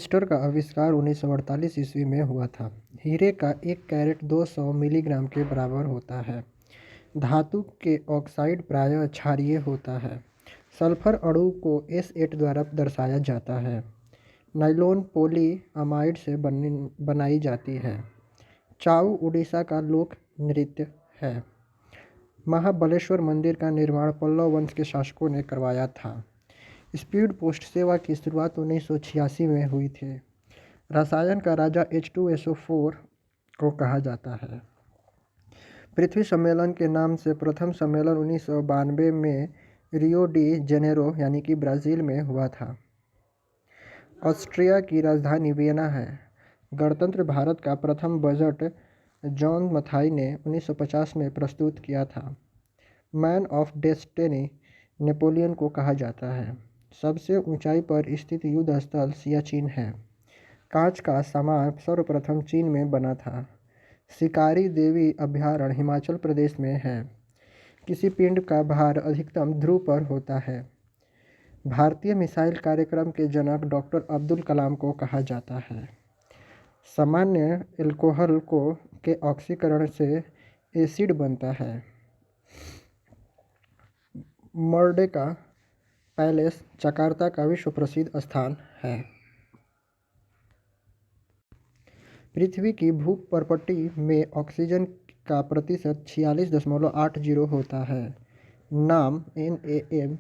Harvester का आविष्कार 1948 ईस्वी में हुआ था। हीरे का 1 कैरेट 200 मिलीग्राम के बराबर होता है। धातु के ऑक्साइड प्रायः क्षारीय होता है। सल्फर अणु को S8 द्वारा दर्शाया जाता है। नायलॉन पॉली अमाइड से बनाई जाती है। चाऊ उड़ीसा का लोक नृत्य है। महाबलेश्वर मंदिर का निर्माण पल्लव वंश के शासकों ने करवाया था। स्पीड पोस्ट सेवा की शुरुआत 1986 में हुई थी। रसायन का राजा H2SO4 को कहा जाता है। पृथ्वी सम्मेलन के नाम से प्रथम सम्मेलन 1992 में रियो डी जेनेरो यानी कि ब्राज़ील में हुआ था। ऑस्ट्रिया की राजधानी वियना है। गणतंत्र भारत का प्रथम बजट जॉन मथाई ने 1950 में प्रस्तुत किया था। मैन ऑफ डेस्टिनी नेपोलियन को कहा जाता है। सबसे ऊंचाई पर स्थित युद्ध स्थल सियाचिन है। कांच का सामान सर्वप्रथम चीन में बना था। शिकारी देवी अभयारण्य हिमाचल प्रदेश में है। किसी पिंड का भार अधिकतम ध्रुव पर होता है। भारतीय मिसाइल कार्यक्रम के जनक डॉक्टर अब्दुल कलाम को कहा जाता है। सामान्य एल्कोहल के ऑक्सीकरण से एसिड बनता है। मर्डेका पैलेस जकार्ता का विश्व प्रसिद्ध स्थान है। पृथ्वी की भूपर्पटी में ऑक्सीजन का प्रतिशत 46.80 होता है। नाम NAM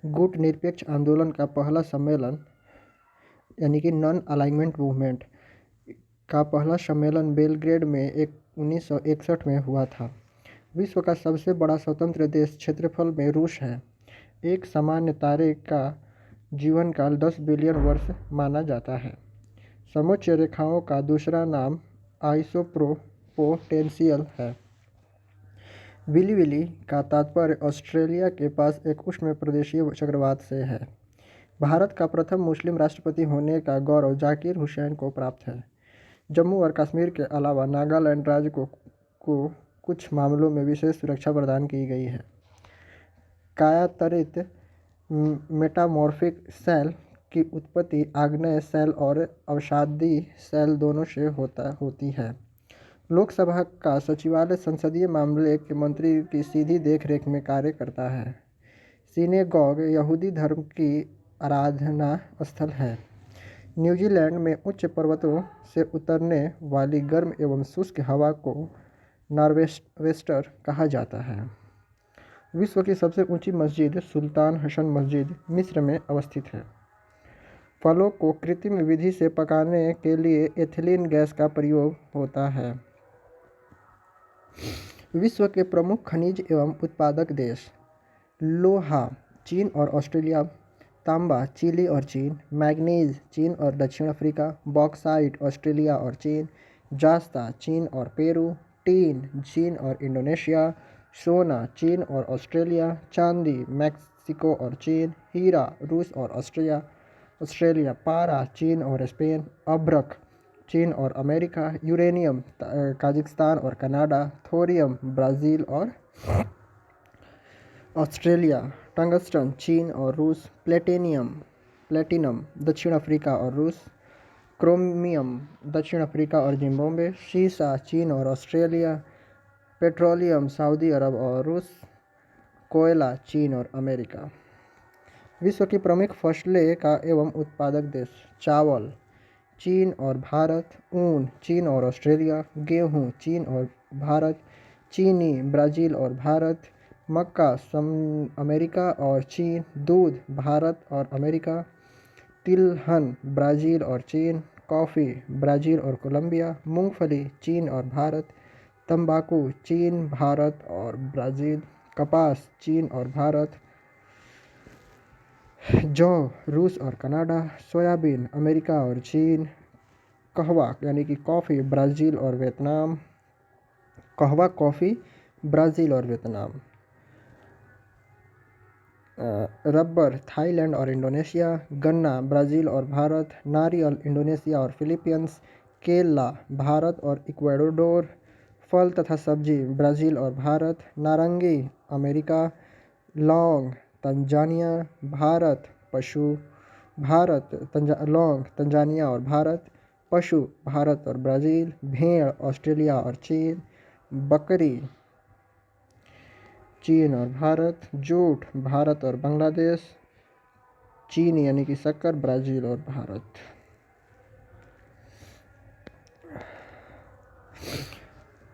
गुट निरपेक्ष आंदोलन का पहला सम्मेलन यानी कि नॉन अलाइनमेंट मूवमेंट का पहला सम्मेलन बेलग्रेड में 1961 में हुआ था। विश्व का सबसे बड़ा स्वतंत्र देश क्षेत्रफल में रूस है। एक सामान्य तारे का जीवनकाल 10 बिलियन वर्ष माना जाता है। समोच्च रेखाओं का दूसरा नाम आइसोप्रोपोटेंशियल है। विली का तात्पर्य ऑस्ट्रेलिया के पास एक उष्णप्रदेशीय चक्रवात से है। भारत का प्रथम मुस्लिम राष्ट्रपति होने का गौरव जाकिर हुसैन को प्राप्त है। जम्मू और कश्मीर के अलावा नागालैंड राज्य को कुछ मामलों में विशेष सुरक्षा प्रदान की गई है। कायातरित मेटामॉर्फिक सेल की उत्पत्ति आग्नेय सेल और अवसादी सेल दोनों से होती है। लोकसभा का सचिवालय संसदीय मामले के मंत्री की सीधी देखरेख में कार्य करता है। सिनेगॉग यहूदी धर्म की आराधना स्थल है। न्यूजीलैंड में उच्च पर्वतों से उतरने वाली गर्म एवं शुष्क हवा को नॉर्वेस्टर कहा जाता है। विश्व की सबसे ऊंची मस्जिद सुल्तान हसन मस्जिद मिस्र में अवस्थित है। फलों को कृत्रिम विधि से पकाने के लिए एथिलीन गैस का प्रयोग होता है। विश्व के प्रमुख खनिज एवं उत्पादक देश लोहा चीन और ऑस्ट्रेलिया, तांबा चिली और चीन, मैग्नीज चीन और दक्षिण अफ्रीका, बॉक्साइट ऑस्ट्रेलिया और चीन, जास्ता चीन और पेरू, टीन चीन और इंडोनेशिया, सोना चीन और ऑस्ट्रेलिया, चांदी मैक्सिको और चीन, हीरा रूस और ऑस्ट्रेलिया, पारा चीन और स्पेन, अभ्रक चीन और अमेरिका, यूरेनियम कजाकिस्तान और कनाडा, थोरियम ब्राज़ील और ऑस्ट्रेलिया, टंगस्टन चीन और रूस, प्लेटिनम दक्षिण अफ्रीका और रूस, क्रोमियम दक्षिण अफ्रीका और जिम्बाब्वे, सीसा चीन और ऑस्ट्रेलिया, पेट्रोलियम सऊदी अरब और रूस, कोयला चीन और अमेरिका। विश्व की प्रमुख फसलें का एवं उत्पादक देश चावल चीन और भारत, ऊन चीन और ऑस्ट्रेलिया, गेहूँ चीन और भारत, चीनी ब्राज़ील और भारत, मक्का अमेरिका और चीन, दूध भारत और अमेरिका, तिलहन ब्राज़ील और चीन, कॉफ़ी ब्राज़ील और कोलंबिया, मूंगफली चीन और भारत, तंबाकू चीन भारत और ब्राज़ील, कपास चीन और भारत, जौ रूस और कनाडा, सोयाबीन अमेरिका और चीन, कहवा यानी कि कॉफ़ी ब्राज़ील और वियतनाम, रबर थाईलैंड और इंडोनेशिया, गन्ना ब्राज़ील और भारत, नारियल इंडोनेशिया और फिलीपींस, केला भारत और इक्वाडोर, फल तथा सब्जी ब्राज़ील और भारत, नारंगी अमेरिका, लौंग तंजानिया, भारत, पशु भारत लौंग तंजानिया और भारत, पशु भारत और ब्राज़ील, भेड़ ऑस्ट्रेलिया और चीन, बकरी चीन और भारत, जूट भारत और बांग्लादेश, चीनी यानी कि शक्कर ब्राज़ील और भारत।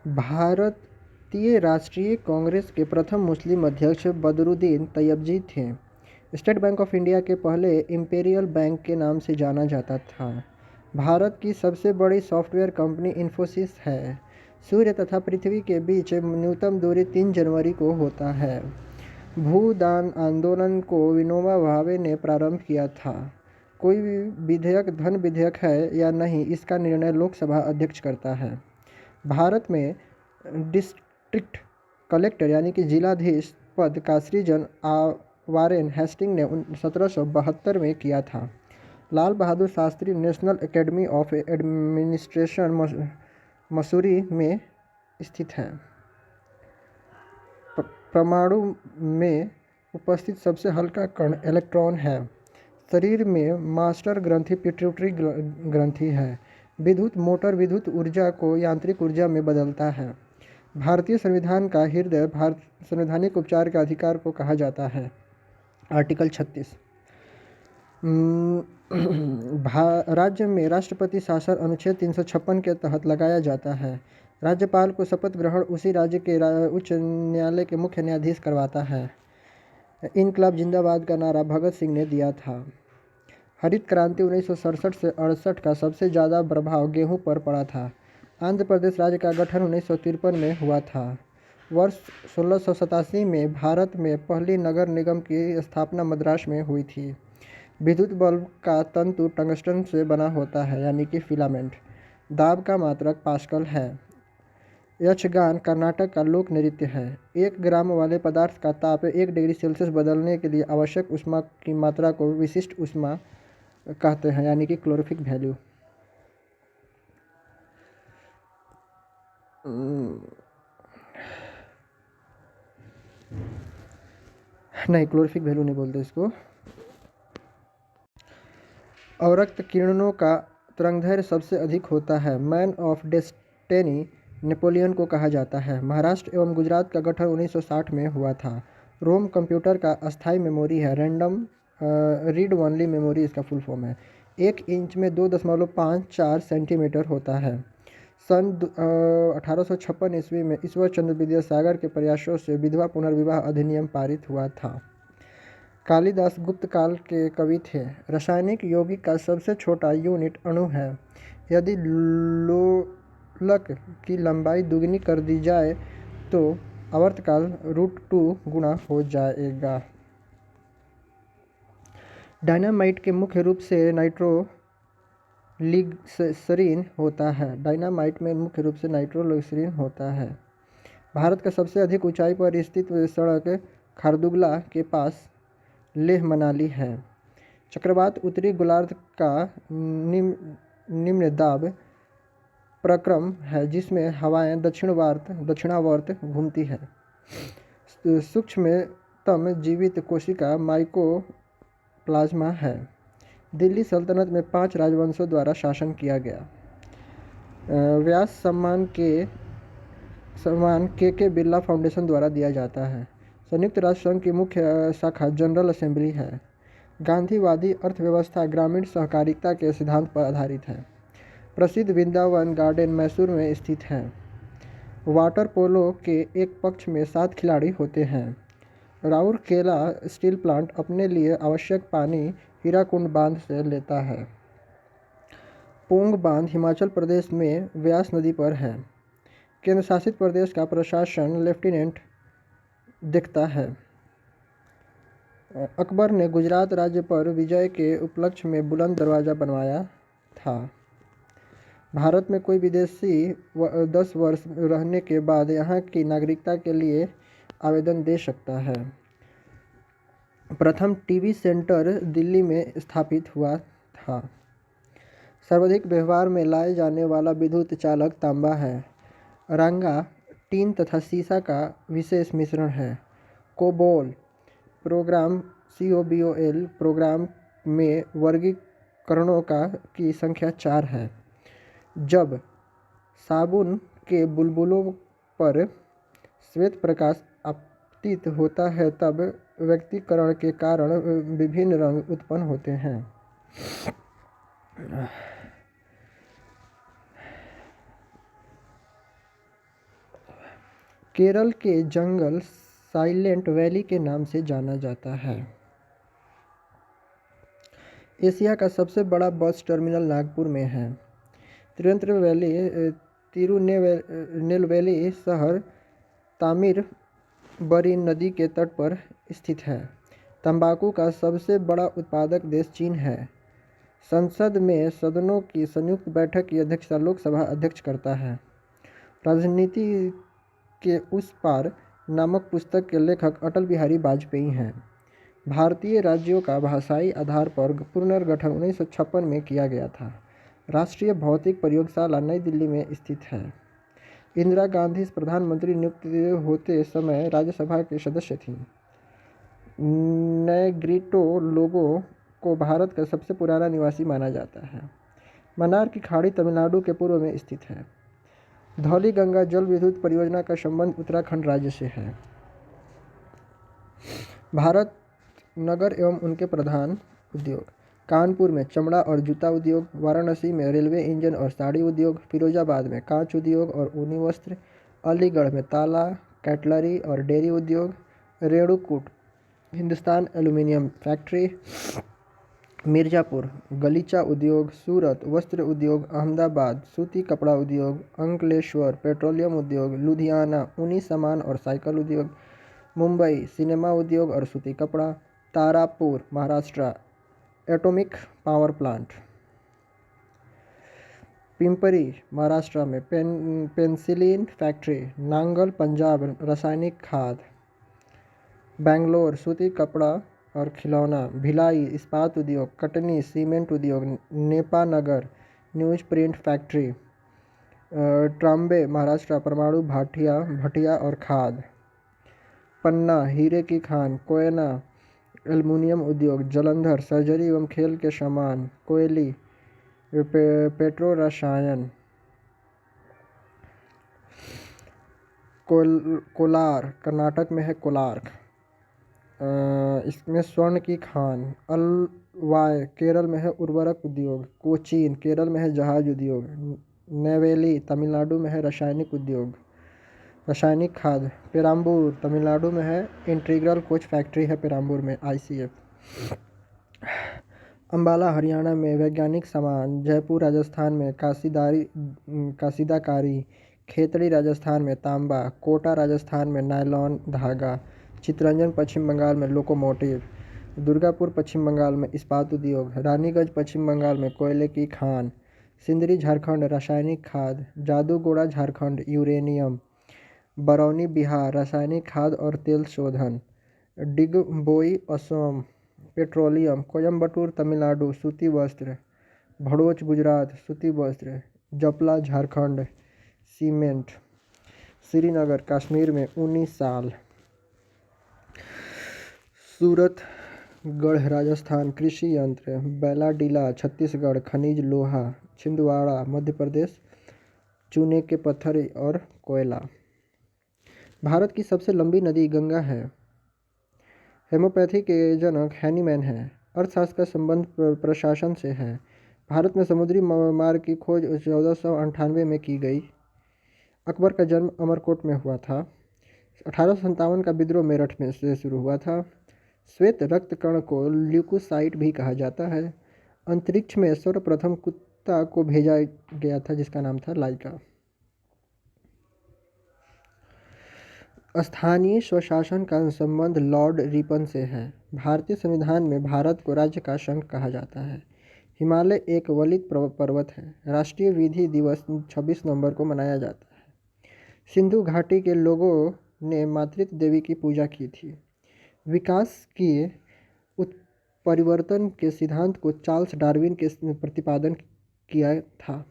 भारतीय राष्ट्रीय कांग्रेस के प्रथम मुस्लिम अध्यक्ष बदरुद्दीन तैयबजी थे। स्टेट बैंक ऑफ इंडिया के पहले इंपीरियल बैंक के नाम से जाना जाता था। भारत की सबसे बड़ी सॉफ्टवेयर कंपनी इन्फोसिस है। सूर्य तथा पृथ्वी के बीच न्यूनतम दूरी 3 जनवरी को होता है। भूदान आंदोलन को विनोबा भावे ने प्रारंभ किया था। कोई भी विधेयक धन विधेयक है या नहीं, इसका निर्णय लोकसभा अध्यक्ष करता है। भारत में डिस्ट्रिक्ट कलेक्टर यानी कि जिलाधीश पद का सृजन वारेन हेस्टिंग ने 1772 में किया था। Lal Bahadur Shastri national academy of administration Mussoorie में स्थित है। परमाणु में उपस्थित सबसे हल्का कण इलेक्ट्रॉन है। शरीर में मास्टर ग्रंथि पिट्यूटरी ग्रंथि है। विद्युत मोटर विद्युत ऊर्जा को यांत्रिक ऊर्जा में बदलता है। भारतीय संविधान का हृदय संवैधानिक उपचार के अधिकार को कहा जाता है। आर्टिकल 36। राज्य में राष्ट्रपति शासन अनुच्छेद 356 के तहत लगाया जाता है। राज्यपाल को शपथ ग्रहण उसी राज्य के उच्च न्यायालय के मुख्य न्यायाधीश करवाता है। इनकलाब जिंदाबाद का नारा भगत सिंह ने दिया था। हरित क्रांति 1967 से 68 का सबसे ज़्यादा प्रभाव गेहूं पर पड़ा था। आंध्र प्रदेश राज्य का गठन 1953 में हुआ था। वर्ष 1687 में भारत में पहली नगर निगम की स्थापना मद्रास में हुई थी। विद्युत बल्ब का तंतु टंगस्टन से बना होता है यानी कि फिलामेंट। दाब का मात्रक पास्कल है। यक्षगान कर्नाटक का लोक नृत्य है। 1 ग्राम वाले पदार्थ का ताप 1 डिग्री सेल्सियस बदलने के लिए आवश्यक ऊष्मा की मात्रा को विशिष्ट ऊष्मा कहते हैं यानी कि क्लोरीफिक वैल्यू। नहीं, क्लोरीफिक वैल्यू नहीं बोलते इसको। अवरक्त किरणों का तरंगदैर्घ्य सबसे अधिक होता है। मैन ऑफ डेस्टिनी नेपोलियन को कहा जाता है। महाराष्ट्र एवं गुजरात का गठन 1960 में हुआ था। रोम कंप्यूटर का अस्थायी मेमोरी है। रैंडम रीड ओनली मेमोरी इसका फुल फॉर्म है। 1 इंच में 2.54 सेंटीमीटर होता है। सन 1856 ईस्वी में ईश्वर चंद्र विद्यासागर के प्रयासों से विधवा पुनर्विवाह अधिनियम पारित हुआ था। कालिदास गुप्त काल के कवि थे। रासायनिक यौगिक का सबसे छोटा यूनिट अणु है। यदि लोलक की लंबाई दुगनी कर दी जाए तो आवर्तकाल √2 गुना हो जाएगा। डायनामाइट के मुख्य रूप से नाइट्रोग्लिसरीन होता है। डायनामाइट में मुख्य रूप से नाइट्रोग्लिसरीन होता है। भारत का सबसे अधिक ऊंचाई पर स्थित सड़क खारदुगला के पास लेह मनाली है। चक्रवात उत्तरी गोलार्ध का निम्न दाब प्रक्रम है जिसमें हवाएं दक्षिणावर्त घूमती है। सूक्ष्मतम जीवित कोशिका माइकोप्लाज्मा है। दिल्ली सल्तनत में 5 राजवंशों द्वारा शासन किया गया। व्यास सम्मान के बिरला फाउंडेशन द्वारा दिया जाता है। संयुक्त राष्ट्र संघ की मुख्य शाखा जनरल असेंबली है। गांधीवादी अर्थव्यवस्था ग्रामीण सहकारिता के सिद्धांत पर आधारित है। प्रसिद्ध वृंदावन गार्डन मैसूर में स्थित है। वाटर पोलो के एक पक्ष में 7 खिलाड़ी होते हैं। राउरकेला स्टील प्लांट अपने लिए आवश्यक पानी हीराकुंड बांध से लेता है। पोंग बांध हिमाचल प्रदेश में व्यास नदी पर है। केंद्र शासित प्रदेश का प्रशासन लेफ्टिनेंट देखता है। अकबर ने गुजरात राज्य पर विजय के उपलक्ष्य में बुलंद दरवाज़ा बनवाया था। भारत में कोई विदेशी 10 वर्ष रहने के बाद यहाँ की नागरिकता के लिए आवेदन दे सकता है। प्रथम टीवी सेंटर दिल्ली में स्थापित हुआ था। सर्वाधिक व्यवहार में लाए जाने वाला विद्युत चालक तांबा है। रांगा टीन तथा सीसा का विशेष मिश्रण है। कोबोल प्रोग्राम प्रोग्राम में वर्गीकरणों की संख्या 4 है। जब साबुन के बुलबुलों पर श्वेत प्रकाश आपतित होता है तब व्यक्तीकरण के कारण विभिन्न रंग उत्पन्न होते हैं। केरल के जंगल साइलेंट वैली के नाम से जाना जाता है। एशिया का सबसे बड़ा बस टर्मिनल नागपुर में है। तिरुनेलवेली शहर तामिरबरी नदी के तट पर स्थित है। तंबाकू का सबसे बड़ा उत्पादक देश चीन है। संसद में सदनों की संयुक्त बैठक की अध्यक्षता लोकसभा अध्यक्ष करता है। राजनीति के उस पार नामक पुस्तक के लेखक अटल बिहारी वाजपेयी हैं। भारतीय राज्यों का भाषाई आधार पर पुनर्गठन 1956 में किया गया था। राष्ट्रीय भौतिक प्रयोगशाला नई दिल्ली में स्थित है। इंदिरा गांधी प्रधानमंत्री नियुक्त होते समय राज्यसभा के सदस्य थीं। नेग्रिटो लोगों को भारत का सबसे पुराना निवासी माना जाता है। मन्नार की खाड़ी तमिलनाडु के पूर्व में स्थित है। धौली गंगा जल विद्युत परियोजना का संबंध उत्तराखंड राज्य से है। भारत नगर एवं उनके प्रधान उद्योग: कानपुर में चमड़ा और जूता उद्योग, वाराणसी में रेलवे इंजन और साड़ी उद्योग, फिरोजाबाद में कांच उद्योग और ऊनी वस्त्र, अलीगढ़ में ताला, कैटलरी और डेयरी उद्योग, रेणुकूट हिंदुस्तान एल्यूमिनियम फैक्ट्री, मिर्जापुर गलीचा उद्योग, सूरत वस्त्र उद्योग, अहमदाबाद सूती कपड़ा उद्योग, अंकलेश्वर पेट्रोलियम उद्योग, लुधियाना ऊनी सामान और साइकिल उद्योग, मुंबई सिनेमा उद्योग और सूती कपड़ा, Tarapur Maharashtra atomic power plant, Pimpri Maharashtra में पेंसिलिन फैक्ट्री, नांगल पंजाब रासायनिक खाद, बेंगलोर सूती कपड़ा और खिलौना, भिलाई इस्पात उद्योग, कटनी सीमेंट उद्योग, Nepanagar news print factory, Trombay Maharashtra परमाणु भटिया और खाद, पन्ना हीरे की खान, कोयना एल्युमिनियम उद्योग, जालंधर सर्जरी एवं खेल के सामान, कोयली पेट्रो रसायन, कोलार कर्नाटक में है कोलार्क, इसमें स्वर्ण की खान, अलवाय केरल में है उर्वरक उद्योग, कोचीन केरल में है जहाज उद्योग, नेवेली तमिलनाडु में है रासायनिक उद्योग रासायनिक खाद, पेराम्बूर तमिलनाडु में है इंटीग्रल कोच फैक्ट्री है पेराम्बूर में ICF, अम्बाला हरियाणा में वैज्ञानिक सामान, जयपुर राजस्थान में कासीदाकारी, खेतड़ी राजस्थान में तांबा, कोटा राजस्थान में नायलॉन धागा, चित्तरंजन पश्चिम बंगाल में लोकोमोटिव, दुर्गापुर पश्चिम बंगाल में इस्पात उद्योग, रानीगंज पश्चिम बंगाल में कोयले की खान, सिंदरी झारखंड रासायनिक खाद, जादूगोड़ा झारखंड यूरेनियम, बरौनी बिहार रासायनिक खाद और तेल शोधन, डिगबोई असम पेट्रोलियम, कोयम्बटूर तमिलनाडु सूती वस्त्र, भड़ोच गुजरात सूती वस्त्र, जपला झारखंड सीमेंट, श्रीनगर कश्मीर में ऊनी साल, सूरतगढ़ राजस्थान कृषि यंत्र, बैलाडीला छत्तीसगढ़ खनिज लोहा, छिंदवाड़ा मध्य प्रदेश चूने के पत्थर और कोयला। भारत की सबसे लंबी नदी गंगा है। हेमोपैथी के जनक हैनीमैन हैं। अर्थशास्त्र का संबंध प्रशासन से है। भारत में समुद्री मार्ग की खोज 1498 में की गई। अकबर का जन्म अमरकोट में हुआ था। 1857 का विद्रोह मेरठ में से शुरू हुआ था। श्वेत रक्त कण को ल्यूकोसाइट भी कहा जाता है। अंतरिक्ष में सर्वप्रथम कुत्ता को भेजा गया था जिसका नाम था लाइका। स्थानीय स्वशासन का संबंध लॉर्ड रिपन से है। भारतीय संविधान में भारत को राज्य का संघ कहा जाता है। हिमालय एक वलित पर्वत है। राष्ट्रीय विधि दिवस 26 नवंबर को मनाया जाता है। सिंधु घाटी के लोगों ने मातृत्व देवी की पूजा की थी। विकास के उत्परिवर्तन के सिद्धांत को चार्ल्स डार्विन के प्रतिपादन किया था।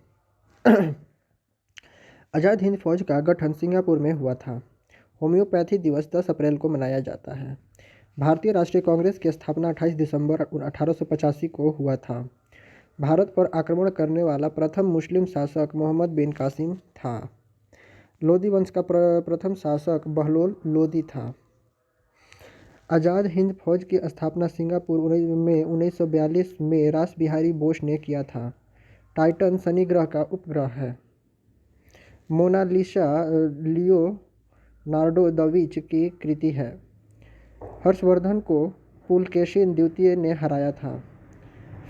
आज़ाद हिंद फौज का गठन सिंगापुर में हुआ था। होम्योपैथी दिवस 10 अप्रैल को मनाया जाता है। भारतीय राष्ट्रीय कांग्रेस की स्थापना 28 दिसंबर 1885 को हुआ था। भारत पर आक्रमण करने वाला प्रथम मुस्लिम शासक मोहम्मद बिन कासिम था। लोदी वंश का प्रथम शासक बहलोल लोदी था। आज़ाद हिंद फौज की स्थापना सिंगापुर में 1942 में रास बिहारी बोस ने किया था। टाइटन शनि ग्रह का उपग्रह है। मोनालिसा लियोनार्डो दा विंची की कृति है। हर्षवर्धन को पुलकेशिन द्वितीय ने हराया था।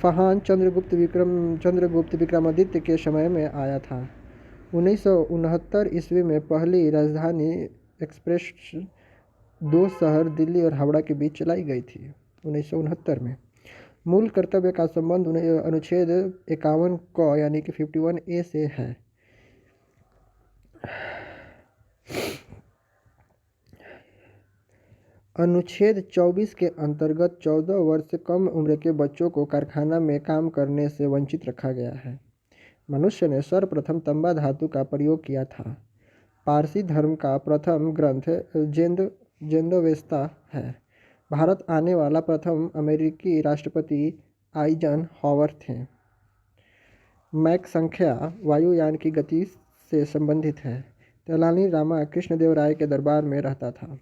फहान चंद्रगुप्त विक्रमादित्य के समय में आया था। 1969 ईस्वी में पहली राजधानी एक्सप्रेस 2 शहर दिल्ली और हावड़ा के बीच चलाई गई थी 1969 में। मूल कर्तव्य का संबंध अनुच्छेद 51 क यानी कि 51A से है। अनुच्छेद 24 के अंतर्गत 14 वर्ष से कम उम्र के बच्चों को कारखाना में काम करने से वंचित रखा गया है। मनुष्य ने सर्वप्रथम तांबा धातु का प्रयोग किया था। पारसी धर्म का प्रथम ग्रंथ जेंदोवेस्ता है। भारत आने वाला प्रथम अमेरिकी राष्ट्रपति आइजन हॉवर थे। मैक संख्या वायुयान की गति से संबंधित है। तेलानी रामा कृष्णदेवराय के दरबार में रहता था।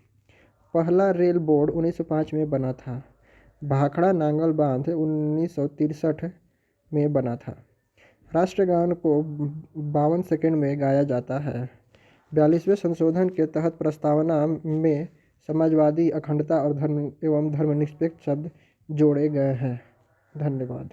पहला रेल बोर्ड 1905 में बना था। भाखड़ा नांगल बांध 1963 में बना था। राष्ट्रगान को 52 सेकंड में गाया जाता है। 42वें संशोधन के तहत प्रस्तावना में समाजवादी, अखंडता और धर्मनिरपेक्ष शब्द जोड़े गए हैं। धन्यवाद।